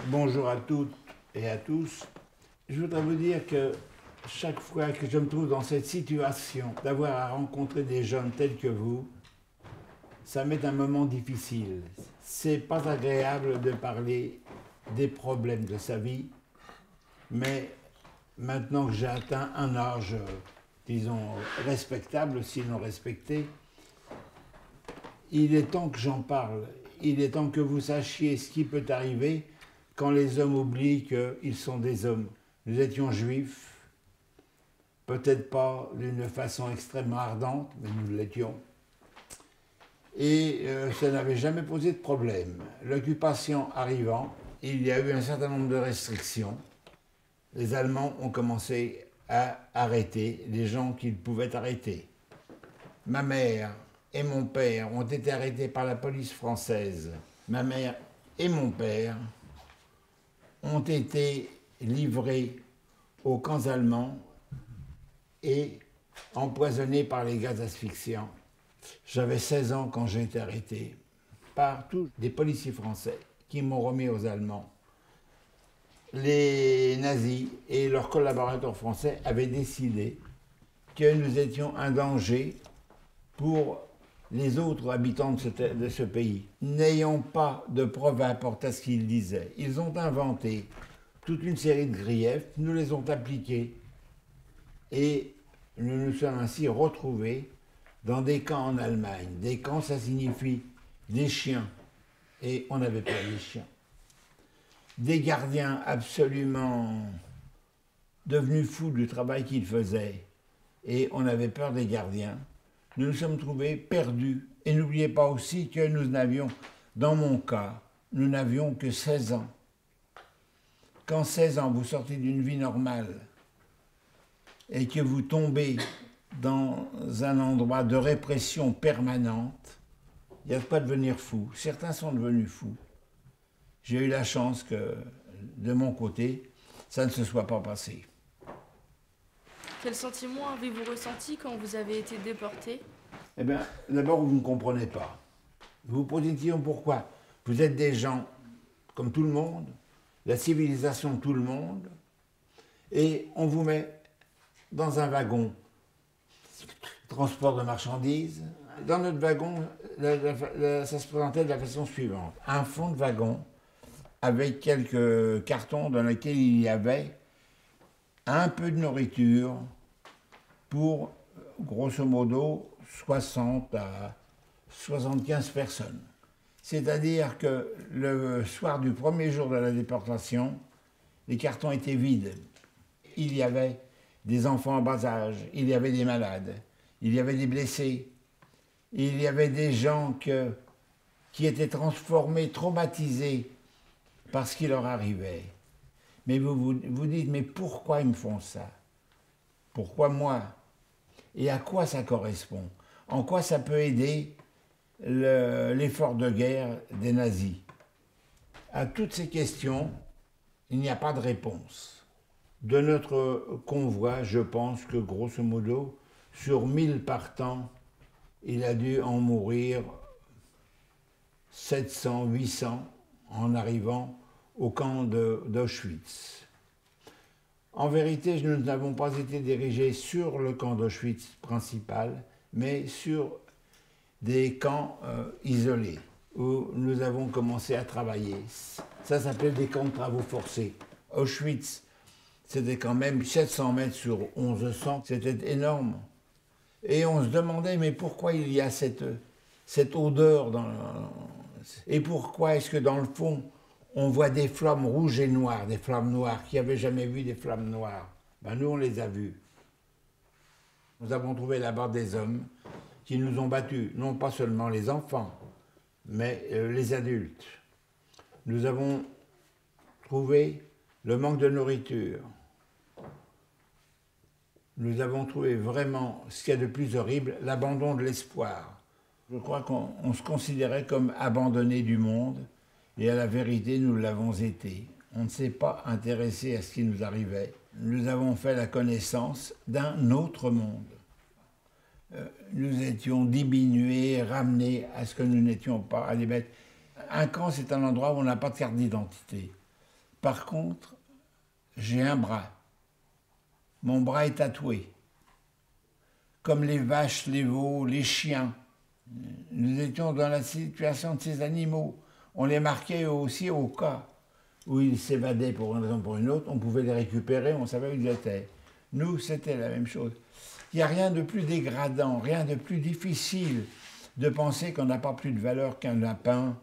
Bonjour à toutes et à tous. Je voudrais vous dire que chaque fois que je me trouve dans cette situation d'avoir à rencontrer des jeunes tels que vous, ça m'est un moment difficile. C'est pas agréable de parler des problèmes de sa vie, mais maintenant que j'ai atteint un âge, disons, respectable, sinon respecté, il est temps que j'en parle. Il est temps que vous sachiez ce qui peut arriver quand les hommes oublient qu'ils sont des hommes. Nous étions juifs, peut-être pas d'une façon extrêmement ardente, mais nous l'étions. Et ça n'avait jamais posé de problème. L'occupation arrivant, il y a eu un certain nombre de restrictions. Les Allemands ont commencé à arrêter les gens qu'ils pouvaient arrêter. Ma mère et mon père ont été arrêtés par la police française. Ma mère et mon père ont été livrés aux camps allemands et empoisonnés par les gaz asphyxiants. J'avais 16 ans quand j'ai été arrêté par tous des policiers français qui m'ont remis aux Allemands. Les nazis et leurs collaborateurs français avaient décidé que nous étions un danger pour les autres habitants de ce pays. N'ayant pas de preuves à apporter à ce qu'ils disaient, ils ont inventé toute une série de griefs, nous les ont appliqués et nous nous sommes ainsi retrouvés dans des camps en Allemagne. Des camps, ça signifie des chiens, et on avait peur des chiens. Des gardiens absolument devenus fous du travail qu'ils faisaient, et on avait peur des gardiens. Nous nous sommes trouvés perdus. Et n'oubliez pas aussi que nous n'avions, dans mon cas, nous n'avions que 16 ans. Quand 16 ans, vous sortez d'une vie normale et que vous tombez dans un endroit de répression permanente, il n'y a pas de devenir fou. Certains sont devenus fous. J'ai eu la chance que, de mon côté, ça ne se soit pas passé. Quel sentiment avez-vous ressenti quand vous avez été déporté? Eh bien, d'abord, vous ne comprenez pas. Vous vous posez une question pourquoi. Vous êtes des gens comme tout le monde, la civilisation de tout le monde, et on vous met dans un wagon, transport de marchandises. Dans notre wagon, ça se présentait de la façon suivante. Un fond de wagon avec quelques cartons dans lesquels il y avait un peu de nourriture pour, grosso modo, 60 à 75 personnes. C'est-à-dire que le soir du premier jour de la déportation, les cartons étaient vides. Il y avait des enfants en bas âge, il y avait des malades, il y avait des blessés, il y avait des gens qui étaient transformés, traumatisés par ce qui leur arrivait. Mais vous dites, mais pourquoi ils me font ça? Pourquoi moi? Et à quoi ça correspond? En quoi ça peut aider l'effort de guerre des nazis? À toutes ces questions, il n'y a pas de réponse. De notre convoi, je pense que grosso modo, sur 1000 partants, il a dû en mourir 700, 800 en arrivant au camp d'Auschwitz. En vérité, nous n'avons pas été dirigés sur le camp d'Auschwitz principal, mais sur des camps isolés, où nous avons commencé à travailler. Ça s'appelait des camps de travaux forcés. Auschwitz, c'était quand même 700 mètres sur 1100, c'était énorme. Et on se demandait, mais pourquoi il y a cette odeur et pourquoi est-ce que dans le fond, on voit des flammes rouges et noires, des flammes noires. Qui n'avait jamais vu des flammes noires? Ben, nous, on les a vues. Nous avons trouvé là-bas des hommes qui nous ont battus, non pas seulement les enfants, mais les adultes. Nous avons trouvé le manque de nourriture. Nous avons trouvé vraiment ce qu'il y a de plus horrible, l'abandon de l'espoir. Je crois qu'on se considérait comme abandonnés du monde, et à la vérité, nous l'avons été. On ne s'est pas intéressé à ce qui nous arrivait. Nous avons fait la connaissance d'un autre monde. Nous étions diminués, ramenés à ce que nous n'étions pas, à des bêtes. Un camp, c'est un endroit où on n'a pas de carte d'identité. Par contre, j'ai un bras. Mon bras est tatoué. Comme les vaches, les veaux, les chiens. Nous étions dans la situation de ces animaux. On les marquait aussi au cas où ils s'évadaient pour une raison ou pour une autre. On pouvait les récupérer, on savait où ils étaient. Nous, c'était la même chose. Il n'y a rien de plus dégradant, rien de plus difficile de penser qu'on n'a pas plus de valeur qu'un lapin.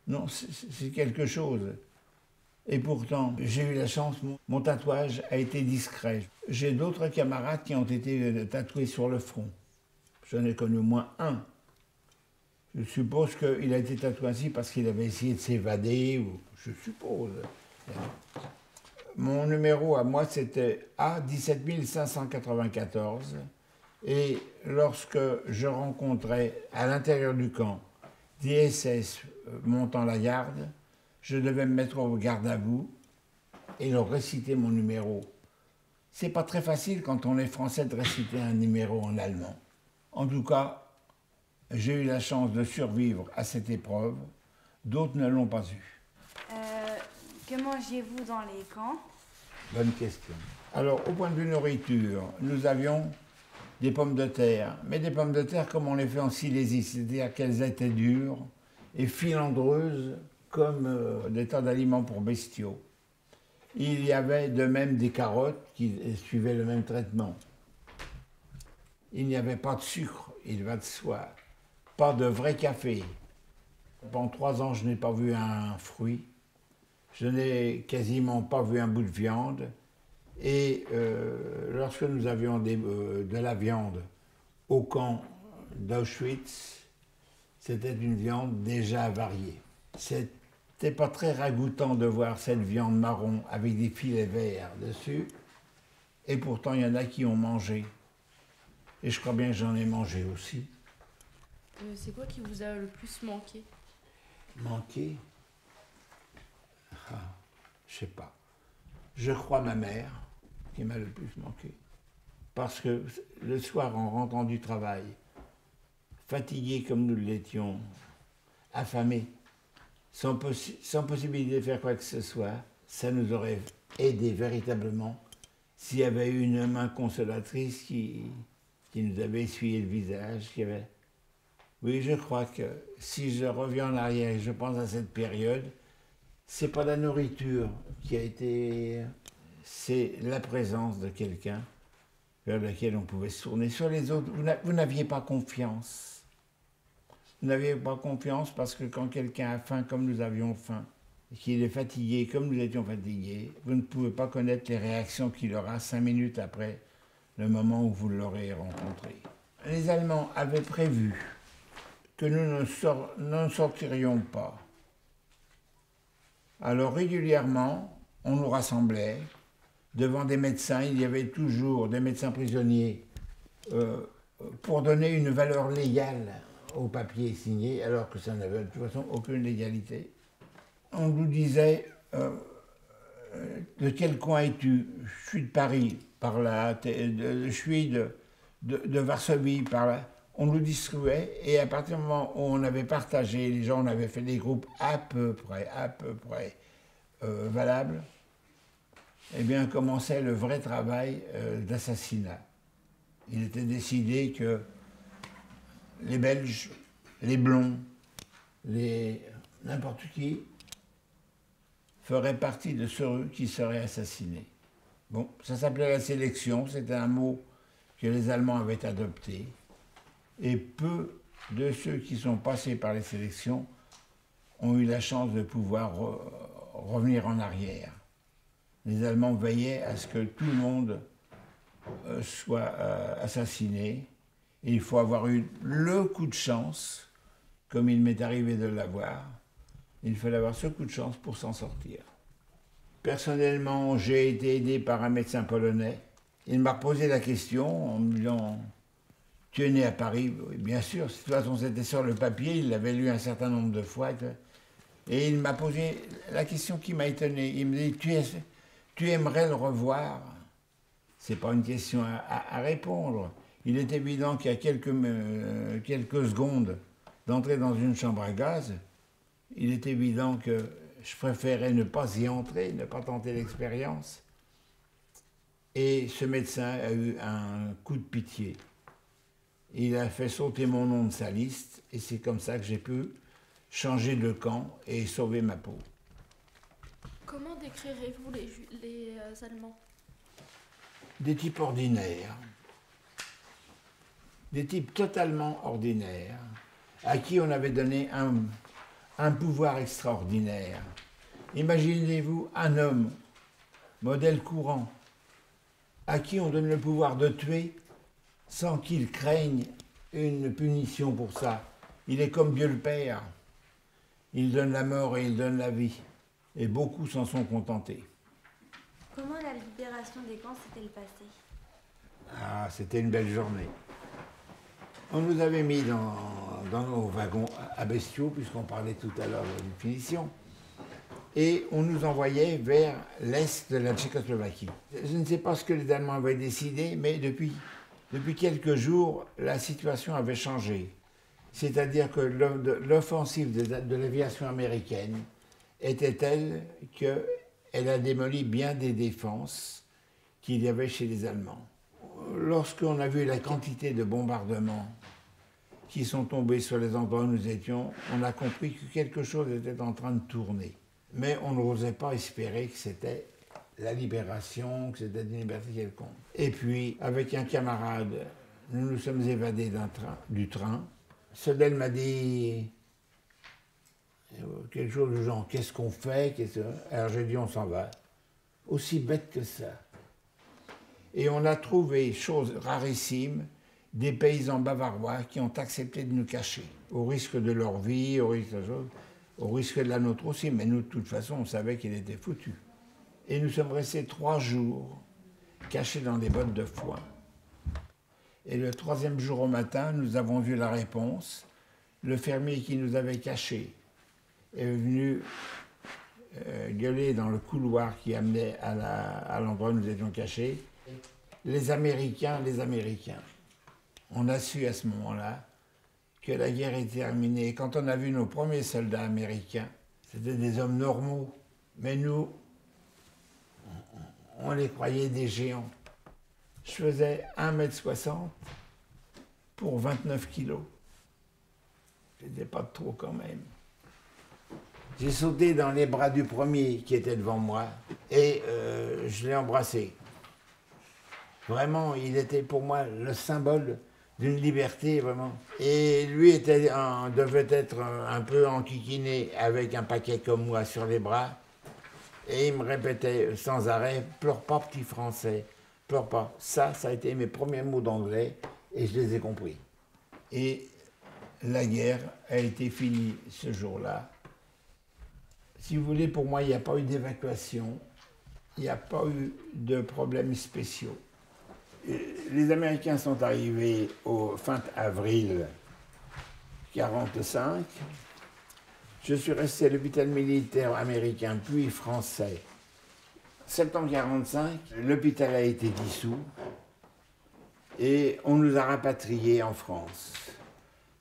Non, c'est quelque chose. Et pourtant, j'ai eu la chance, mon tatouage a été discret. J'ai d'autres camarades qui ont été tatoués sur le front. J'en ai connu au moins un. Je suppose qu'il a été tatoué ainsi parce qu'il avait essayé de s'évader, ou je suppose. Mon numéro à moi, c'était A17594. Et lorsque je rencontrais à l'intérieur du camp des SS montant la garde, je devais me mettre au garde à vous et leur réciter mon numéro. C'est pas très facile quand on est français de réciter un numéro en allemand. En tout cas, j'ai eu la chance de survivre à cette épreuve. D'autres ne l'ont pas eu. Que mangez-vous dans les camps? Bonne question. Alors, au point de vue nourriture, nous avions des pommes de terre, mais des pommes de terre comme on les fait en Silésie, c'est-à-dire qu'elles étaient dures et filandreuses comme des tas d'aliments pour bestiaux. Il y avait de même des carottes qui suivaient le même traitement. Il n'y avait pas de sucre, il va de soi, pas de vrai café. Pendant 3 ans, je n'ai pas vu un fruit, je n'ai quasiment pas vu un bout de viande. Et lorsque nous avions de la viande au camp d'Auschwitz, c'était une viande déjà avariée. C'était pas très ragoûtant de voir cette viande marron avec des filets verts dessus. Et pourtant, il y en a qui ont mangé. Et je crois bien que j'en ai mangé aussi. C'est quoi qui vous a le plus manqué? Manqué? Je sais pas. Je crois ma mère qui m'a le plus manqué. Parce que le soir, en rentrant du travail, fatigués comme nous l'étions, affamés, sans possibilité de faire quoi que ce soit, ça nous aurait aidé véritablement s'il y avait eu une main consolatrice qui nous avait essuyé le visage. Oui, je crois que si je reviens en arrière et je pense à cette période, c'est pas la nourriture qui a été... C'est la présence de quelqu'un vers lequel on pouvait se tourner. Sur les autres, vous n'aviez pas confiance. Vous n'aviez pas confiance parce que quand quelqu'un a faim comme nous avions faim, et qu'il est fatigué comme nous étions fatigués, vous ne pouvez pas connaître les réactions qu'il aura 5 minutes après le moment où vous l'aurez rencontré. Les Allemands avaient prévu que nous ne sortirions pas. Alors régulièrement, on nous rassemblait devant des médecins. Il y avait toujours des médecins prisonniers pour donner une valeur légale au papier signé, alors que ça n'avait de toute façon aucune légalité. On nous disait de quel coin es-tu? Je suis de Paris, par là. Je suis de Varsovie, par là. On nous distribuait, et à partir du moment où on avait partagé, les gens, on avait fait des groupes à peu près valables, eh bien commençait le vrai travail d'assassinat. Il était décidé que les Belges, les Blonds, n'importe qui, feraient partie de ceux qui seraient assassinés. Bon, ça s'appelait la sélection, c'était un mot que les Allemands avaient adopté. Et peu de ceux qui sont passés par les sélections ont eu la chance de pouvoir revenir en arrière. Les Allemands veillaient à ce que tout le monde soit assassiné. Et il faut avoir eu le coup de chance, comme il m'est arrivé de l'avoir. Il fallait avoir ce coup de chance pour s'en sortir. Personnellement, j'ai été aidé par un médecin polonais. Il m'a posé la question en me disant... Tu es né à Paris? Oui, bien sûr. De toute façon, c'était sur le papier, il l'avait lu un certain nombre de fois. Et il m'a posé la question qui m'a étonné. Il me dit, tu aimerais le revoir? Ce n'est pas une question à répondre. Il est évident qu'il y a quelques secondes d'entrer dans une chambre à gaz, il est évident que je préférais ne pas y entrer, ne pas tenter l'expérience. Et ce médecin a eu un coup de pitié. Il a fait sauter mon nom de sa liste et c'est comme ça que j'ai pu changer de camp et sauver ma peau. Comment décrirez-vous les Allemands? Des types ordinaires, des types totalement ordinaires, à qui on avait donné un pouvoir extraordinaire. Imaginez-vous un homme, modèle courant, à qui on donne le pouvoir de tuer sans qu'il craigne une punition pour ça. Il est comme Dieu le Père. Il donne la mort et il donne la vie. Et beaucoup s'en sont contentés. Comment la libération des camps s'est-elle passée? Ah, c'était une belle journée. On nous avait mis dans nos wagons à bestiaux, puisqu'on parlait tout à l'heure d'une punition, et on nous envoyait vers l'est de la Tchécoslovaquie. Je ne sais pas ce que les Allemands avaient décidé, mais depuis quelques jours, la situation avait changé. C'est-à-dire que l'offensive de l'aviation américaine était telle qu'elle a démoli bien des défenses qu'il y avait chez les Allemands. Lorsqu'on a vu la quantité de bombardements qui sont tombés sur les endroits où nous étions, on a compris que quelque chose était en train de tourner. Mais on n'osait pas espérer que c'était la libération, que c'était une liberté quelconque. Et puis, avec un camarade, nous nous sommes évadés du train. Sodel m'a dit quelque chose du genre, qu'est-ce qu'on fait? Alors j'ai dit, on s'en va. Aussi bête que ça. Et on a trouvé, chose rarissime, des paysans bavarois qui ont accepté de nous cacher, au risque de leur vie, au risque de la nôtre aussi, mais nous, de toute façon, on savait qu'il était foutu. Et nous sommes restés 3 jours cachés dans des bottes de foin. Et le 3e jour au matin, nous avons vu la réponse. Le fermier qui nous avait cachés est venu gueuler dans le couloir qui amenait à l'endroit où nous étions cachés. Les Américains. On a su à ce moment-là que la guerre était terminée. Quand on a vu nos premiers soldats américains, c'était des hommes normaux. Mais nous, on les croyait des géants. Je faisais 1,60 m pour 29 kilos. C'était pas trop quand même. J'ai sauté dans les bras du premier qui était devant moi et je l'ai embrassé. Vraiment, il était pour moi le symbole d'une liberté, vraiment. Et lui devait être un peu enquiquiné avec un paquet comme moi sur les bras. Et il me répétait sans arrêt, « Pleure pas, petit Français, pleure pas ». Ça a été mes premiers mots d'anglais et je les ai compris. Et la guerre a été finie ce jour-là. Si vous voulez, pour moi, il n'y a pas eu d'évacuation, il n'y a pas eu de problèmes spéciaux. Les Américains sont arrivés au fin avril 1945. Je suis resté à l'hôpital militaire américain, puis français. Septembre 1945, l'hôpital a été dissous et on nous a rapatriés en France.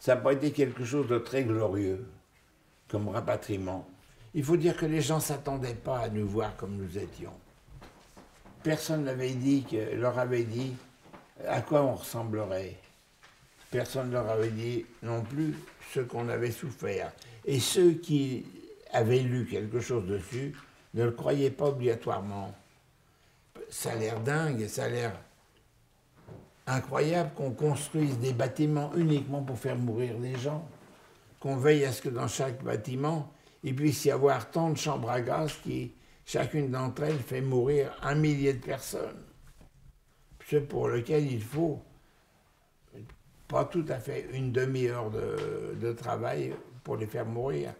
Ça n'a pas été quelque chose de très glorieux comme rapatriement. Il faut dire que les gens ne s'attendaient pas à nous voir comme nous étions. Personne leur avait dit à quoi on ressemblerait. Personne ne leur avait dit non plus ce qu'on avait souffert. Et ceux qui avaient lu quelque chose dessus ne le croyaient pas obligatoirement. Ça a l'air dingue, ça a l'air incroyable qu'on construise des bâtiments uniquement pour faire mourir les gens, qu'on veille à ce que dans chaque bâtiment, il puisse y avoir tant de chambres à gaz qui, chacune d'entre elles, fait mourir 1 millier de personnes. Ce pour lequel il faut pas tout à fait une demi-heure de travail pour les faire mourir.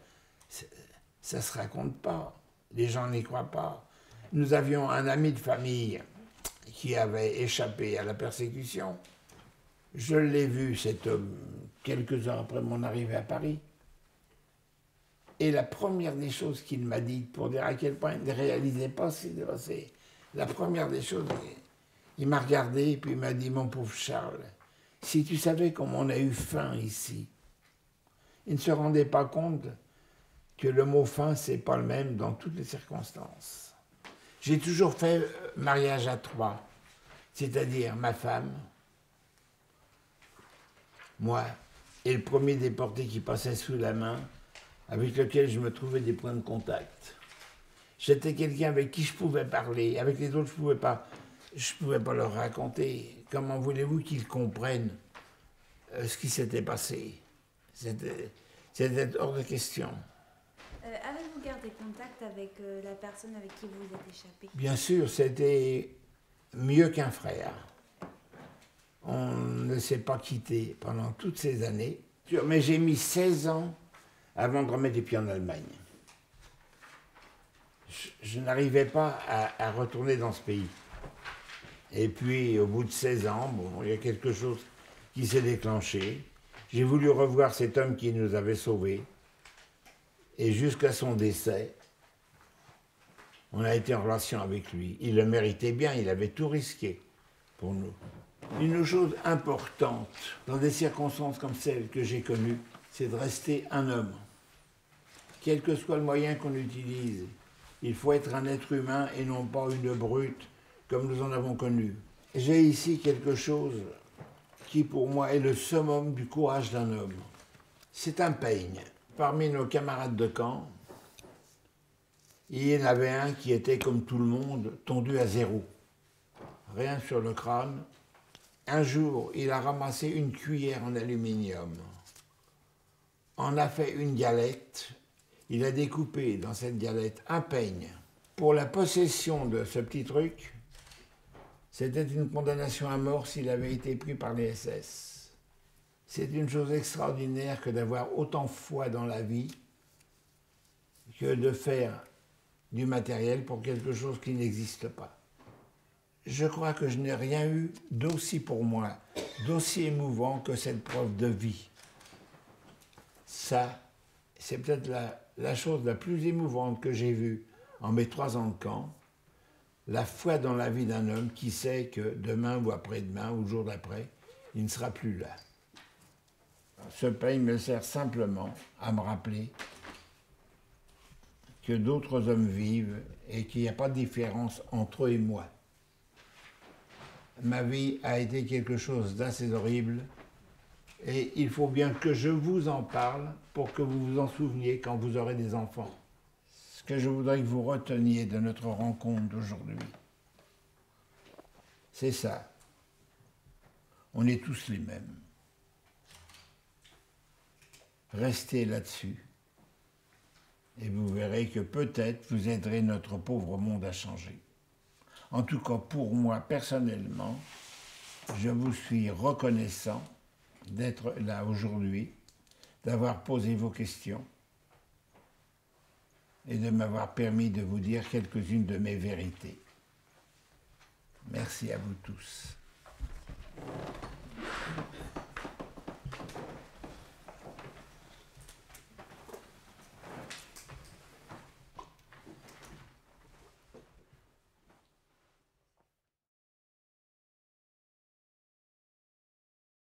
Ça ne se raconte pas. Les gens n'y croient pas. Nous avions un ami de famille qui avait échappé à la persécution. Je l'ai vu, cet homme, quelques heures après mon arrivée à Paris. Et la première des choses qu'il m'a dit, pour dire à quel point il ne réalisait pas ce qui s'est passé, la première des choses, il m'a regardé et puis il m'a dit, mon pauvre Charles, si tu savais comment on a eu faim ici, il ne se rendait pas compte que le mot fin, c'est pas le même dans toutes les circonstances. J'ai toujours fait mariage à trois, c'est-à-dire ma femme, moi, et le premier déporté qui passait sous la main, avec lequel je me trouvais des points de contact. J'étais quelqu'un avec qui je pouvais parler, avec les autres je pouvais pas leur raconter. Comment voulez-vous qu'ils comprennent ce qui s'était passé? C'était hors de question. Avez-vous gardé contact avec la personne avec qui vous êtes échappé? Bien sûr, c'était mieux qu'un frère. On ne s'est pas quitté pendant toutes ces années. Mais j'ai mis 16 ans avant de remettre les pieds en Allemagne. Je n'arrivais pas à retourner dans ce pays. Et puis, au bout de 16 ans, bon, il y a quelque chose qui s'est déclenché. J'ai voulu revoir cet homme qui nous avait sauvés. Et jusqu'à son décès, on a été en relation avec lui. Il le méritait bien, il avait tout risqué pour nous. Une chose importante dans des circonstances comme celles que j'ai connues, c'est de rester un homme. Quel que soit le moyen qu'on utilise, il faut être un être humain et non pas une brute comme nous en avons connu. J'ai ici quelque chose qui pour moi est le summum du courage d'un homme. C'est un peigne. Parmi nos camarades de camp, il y en avait un qui était comme tout le monde, tondu à zéro. Rien sur le crâne. Un jour, il a ramassé une cuillère en aluminium, en a fait une galette. Il a découpé dans cette galette un peigne. Pour la possession de ce petit truc, c'était une condamnation à mort s'il avait été pris par les SS. C'est une chose extraordinaire que d'avoir autant de foi dans la vie que de faire du matériel pour quelque chose qui n'existe pas. Je crois que je n'ai rien eu d'aussi pour moi, d'aussi émouvant que cette preuve de vie. Ça, c'est peut-être la chose la plus émouvante que j'ai vue en mes 3 ans de camp, la foi dans la vie d'un homme qui sait que demain ou après-demain ou le jour d'après, il ne sera plus là. Ce peigne me sert simplement à me rappeler que d'autres hommes vivent et qu'il n'y a pas de différence entre eux et moi. Ma vie a été quelque chose d'assez horrible et il faut bien que je vous en parle pour que vous vous en souveniez quand vous aurez des enfants. Ce que je voudrais que vous reteniez de notre rencontre d'aujourd'hui, c'est ça. On est tous les mêmes. Restez là-dessus et vous verrez que peut-être vous aiderez notre pauvre monde à changer. En tout cas, pour moi, personnellement, je vous suis reconnaissant d'être là aujourd'hui, d'avoir posé vos questions et de m'avoir permis de vous dire quelques-unes de mes vérités. Merci à vous tous.